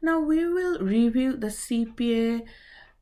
Now we will review the CPA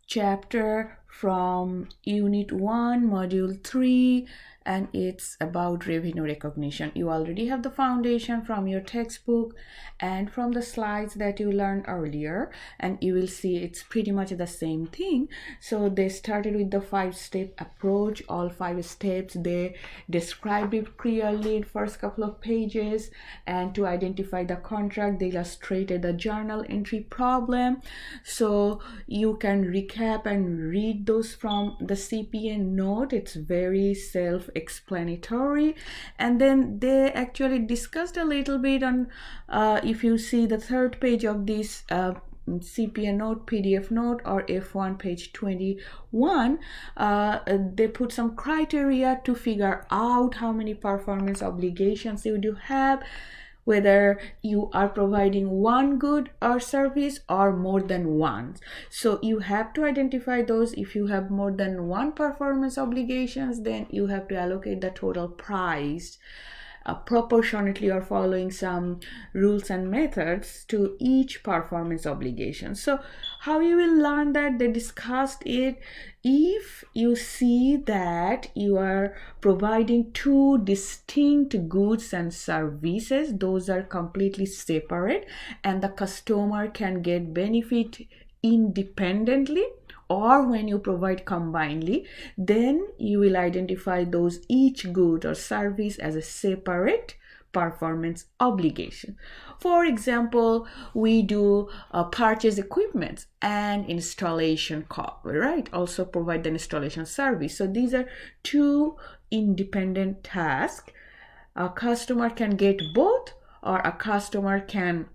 chapter from Unit 1, Module 3, and it's about revenue recognition. You already have the foundation from your textbook and from the slides that you learned earlier, and you will see it's pretty much the same thing. So they started with the 5-step approach. All 5 steps, they described it clearly in first couple of pages, and to identify the contract, they illustrated the journal entry problem. So you can recap and read those from the CPA note. It's very self-explanatory. And then they actually discussed a little bit on, if you see the third page of this CPA note, PDF note, or F1 page 21, they put some criteria to figure out how many performance obligations you do have, whether you are providing one good or service or more than one. So you have to identify those. If you have more than one performance obligations, then you have to allocate the total price proportionately or following some rules and methods to each performance obligation. So how you will learn that? They discussed it. If you see that you are providing 2 distinct goods and services, those are completely separate and the customer can get benefit independently, or when you provide combinedly, then you will identify those each good or service as a separate performance obligation. For example, we do purchase equipment and installation cost, right? Also provide the installation service. So these are 2 independent tasks. A customer can get both, or a customer can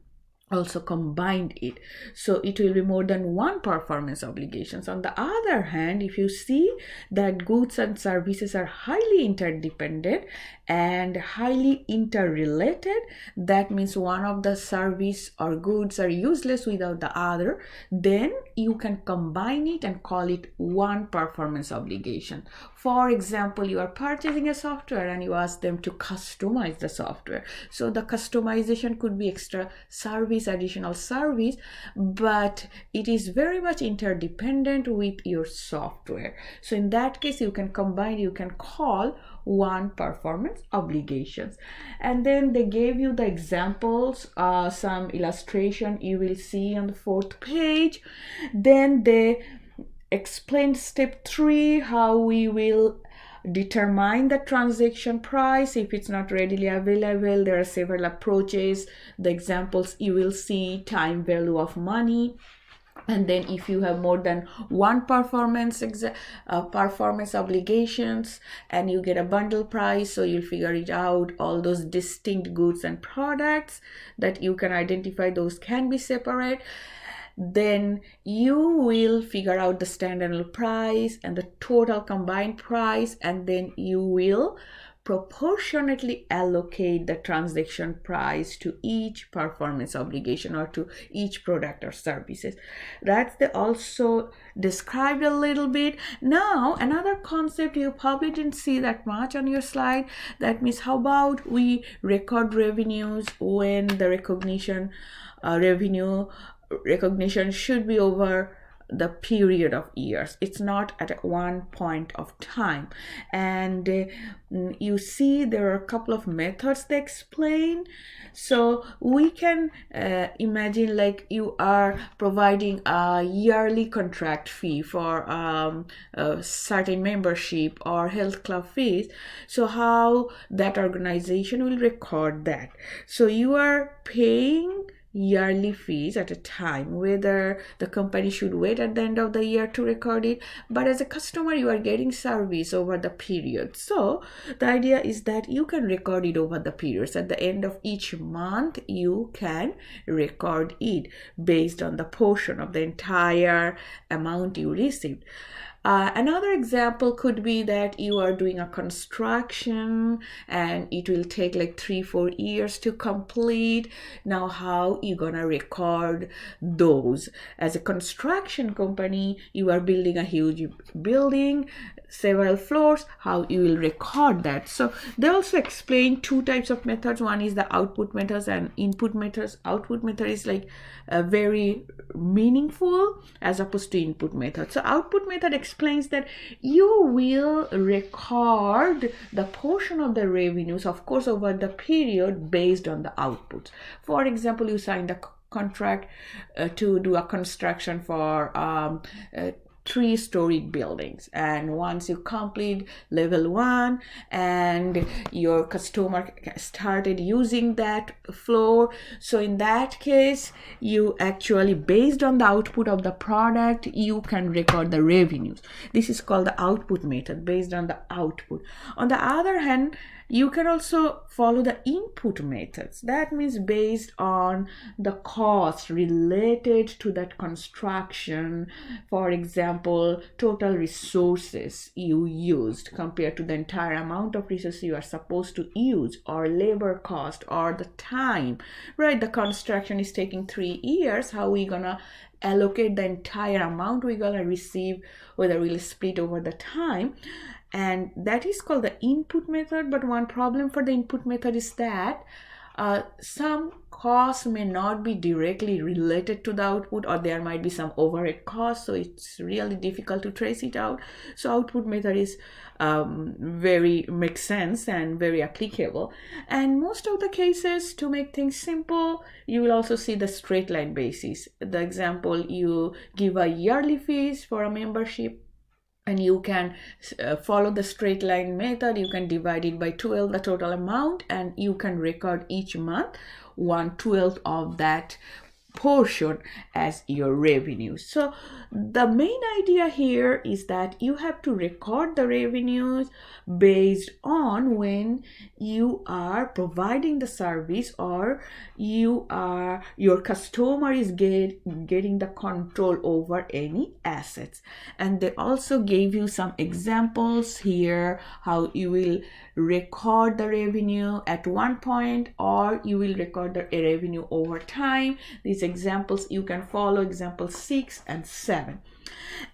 also combined it, so it will be more than one performance obligations. On the other hand, if you see that goods and services are highly interdependent and highly interrelated, that means one of the service or goods are useless without the other, then you can combine it and call it one performance obligation. For example, you are purchasing a software and you ask them to customize the software. So the customization could be extra service, additional service, but it is very much interdependent with your software. So in that case, you can combine, you can call one performance obligations. And then they gave you the examples, some illustration you will see on the 4th page. Then they explained step 3, how we will determine the transaction price if it's not readily available. There are several approaches. The examples you will see: time value of money. And then if you have more than one performance obligations and you get a bundle price, so you'll figure it out, all those distinct goods and products that you can identify, those can be separate. Then you will figure out the standard price and the total combined price, and then you will proportionately allocate the transaction price to each performance obligation or to each product or services. That's they also described a little bit. Now another concept you probably didn't see that much on your slide, that means how about we record revenues when the revenue recognition should be over the period of years. It's not at one point of time. And you see there are a couple of methods they explain. So we can imagine like you are providing a yearly contract fee for a certain membership or health club fees. So how that organization will record that? So you are paying yearly fees at a time, whether the company should wait at the end of the year to record it, but as a customer you are getting service over the period. So the idea is that you can record it over the periods. At the end of each month you can record it based on the portion of the entire amount you received. Another example could be that you are doing a construction and it will take like 3-4 years to complete. Now how you gonna record those? As a construction company, you are building a huge building, several floors, how you will record that. So they also explain two types of methods. One is the output methods and input methods. Output method is like very meaningful as opposed to input method. So output method explains that you will record the portion of the revenues, of course, over the period based on the outputs. For example, you sign the contract to do a construction for 3-story buildings, and once you complete level 1 and your customer started using that floor, so in that case you actually, based on the output of the product, you can record the revenues. This is called the output method, based on the output. On the other hand, you can also follow the input methods. That means based on the cost related to that construction. For example, total resources you used compared to the entire amount of resources you are supposed to use, or labor cost, or the time, right? The construction is taking 3 years. How are we gonna allocate the entire amount we're gonna receive, whether we'll split over the time? And that is called the input method. But one problem for the input method is that some costs may not be directly related to the output, or there might be some overhead costs, so it's really difficult to trace it out. So output method is very makes sense and very applicable. And most of the cases, to make things simple, you will also see the straight line basis. The example, you give a yearly fees for a membership, and you can follow the straight line method. You can divide it by 12, the total amount, and you can record each month 1/12 of that portion as your revenue. So the main idea here is that you have to record the revenues based on when you are providing the service, or your customer is getting the control over any assets. And they also gave you some examples here how you will record the revenue at one point, or you will record the revenue over time. These examples you can follow, example 6 and 7.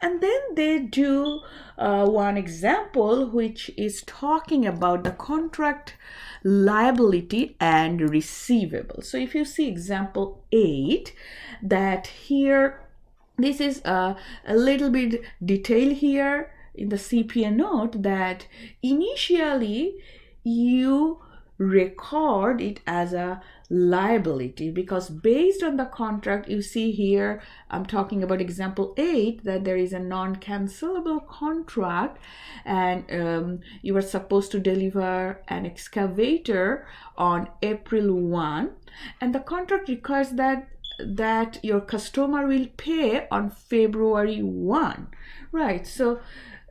And then they do one example which is talking about the contract liability and receivable. So if you see example 8, that here, this is a little bit detail here in the CPA note, that initially you record it as a liability, because based on the contract, you see here, I'm talking about example 8, that there is a non-cancelable contract, and you were supposed to deliver an excavator on April 1, and the contract requires that your customer will pay on February 1, right? So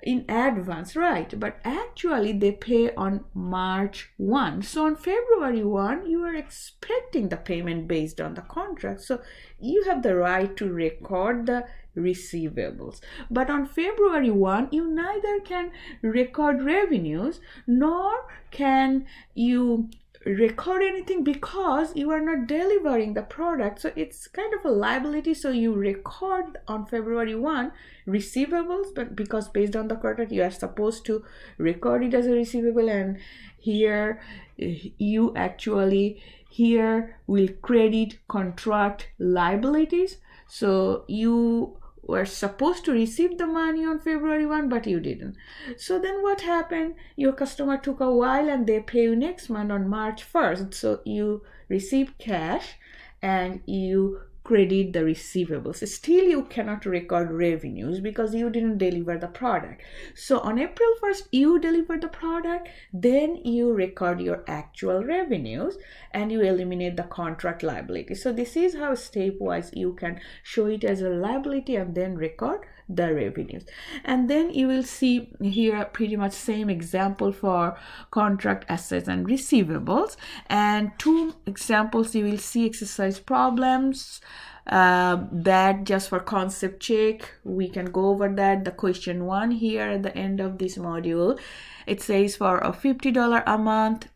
in advance, right? But actually they pay on March 1. So on February 1, you are expecting the payment based on the contract. So you have the right to record the receivables. But on February 1, you neither can record revenues nor can you record anything, because you are not delivering the product. So it's kind of a liability. So you record on February 1 receivables, but because based on the contract you are supposed to record it as a receivable, and here you actually here will credit contract liabilities. So you were supposed to receive the money on February 1, but you didn't. So then what happened? Your customer took a while and they pay you next month on March 1st. So you receive cash and you credit the receivables. Still, you cannot record revenues because you didn't deliver the product. So on April 1st, you deliver the product, then you record your actual revenues and you eliminate the contract liability. So this is how stepwise you can show it as a liability and then record the revenues. And then you will see here pretty much same example for contract assets and receivables, and two examples you will see exercise problems that just for concept check, we can go over that. The question 1 here at the end of this module, it says for a $50 a month,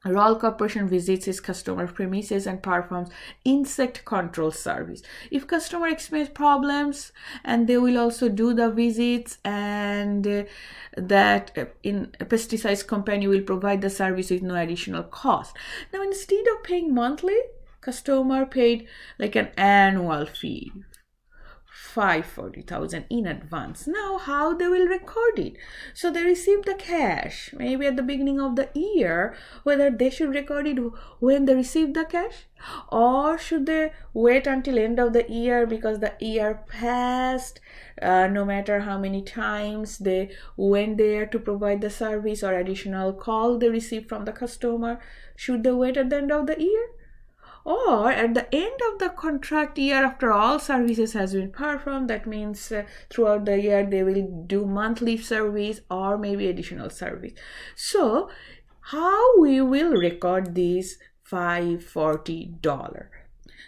Royal Corporation visits its customer premises and performs insect control service. If customer experience problems, and they will also do the visits, and that in a pesticides company will provide the service with no additional cost. Now, instead of paying monthly, customer paid like an annual fee, $540,000 in advance. Now, how they will record it? So they receive the cash maybe at the beginning of the year. Whether they should record it when they receive the cash, or should they wait until end of the year because the year passed, no matter how many times they went there to provide the service or additional call they received from the customer? Should they wait at the end of the year? Or at the end of the contract year, after all services has been performed, that means throughout the year they will do monthly service or maybe additional service. So how we will record these $540?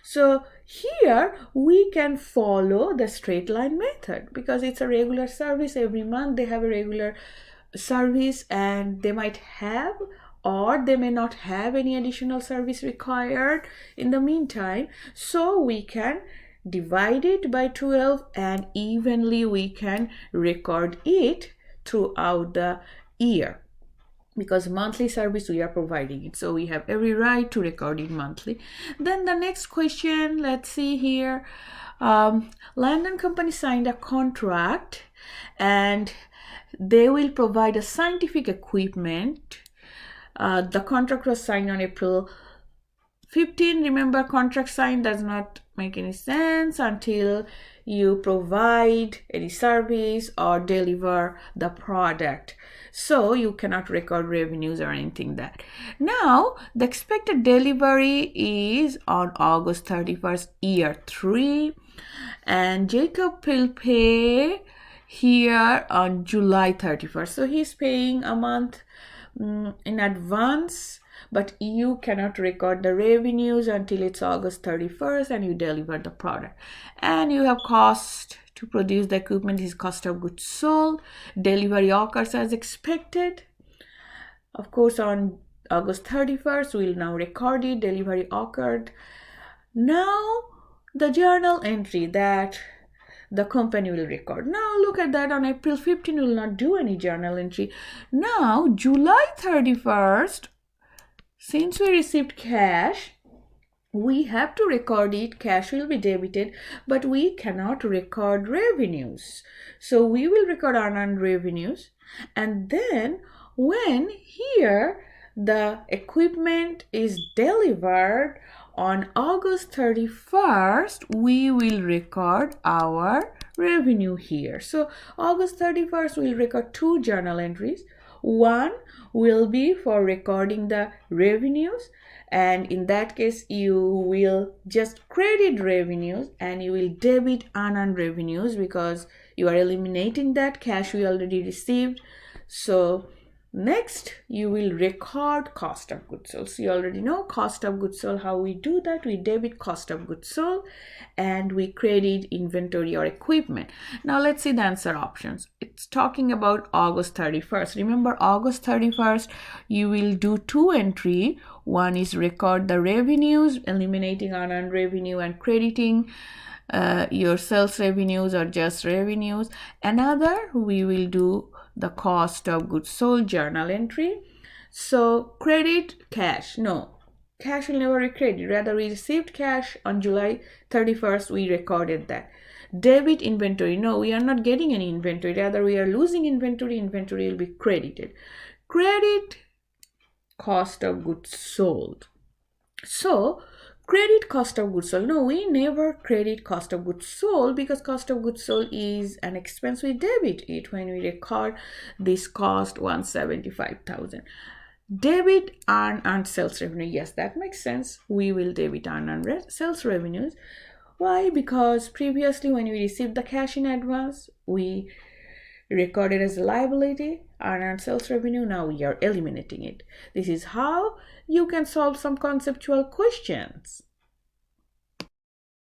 So here we can follow the straight line method because it's a regular service. Every month they have a regular service, and they might have or they may not have any additional service required in the meantime. So we can divide it by 12 and evenly we can record it throughout the year, because monthly service we are providing it, so we have every right to record it monthly. Then the next question, let's see here. Land Company signed a contract and they will provide a scientific equipment. The contract was signed on April 15. Remember, contract signed does not make any sense until you provide any service or deliver the product. So you cannot record revenues or anything that. Now, the expected delivery is on August 31st, year 3. And Jacob will pay here on July 31st. So he's paying a month in advance, but you cannot record the revenues until it's August 31st and you deliver the product. And you have cost to produce the equipment is cost of goods sold. Delivery occurs as expected. Of course, on August 31st, we'll now record it. Delivery occurred. Now, the journal entry that the company will record. Now look at that, on April 15 we will not do any journal entry. Now July 31st, since we received cash, we have to record it. Cash will be debited, but we cannot record revenues. So we will record unearned revenues, and then when here the equipment is delivered on August 31st, we will record our revenue here. So August 31st, we'll record 2 journal entries. One will be for recording the revenues, and in that case, you will just credit revenues and you will debit unearned revenues because you are eliminating that cash we already received. So next, you will record cost of goods sold. So you already know cost of goods sold, how we do that. We debit cost of goods sold and we credit inventory or equipment. Now let's see the answer options. It's talking about August 31st. Remember, August 31st, you will do 2 entry. One is record the revenues, eliminating unearned revenue and crediting your sales revenues or just revenues. Another, we will do the cost of goods sold journal entry. So credit cash. No, cash will never be credited. Rather, we received cash on July 31st. We recorded that. Debit inventory. No, we are not getting any inventory. Rather, we are losing inventory. Inventory will be credited. Credit cost of goods sold. So credit cost of goods sold. No, we never credit cost of goods sold because cost of goods sold is an expense. We debit it when we record this cost, $175,000. Debit unearned sales revenue. Yes, that makes sense. We will debit unearned sales revenues. Why? Because previously when we received the cash in advance, we recorded as a liability, unearned sales revenue. Now we are eliminating it. This is how you can solve some conceptual questions.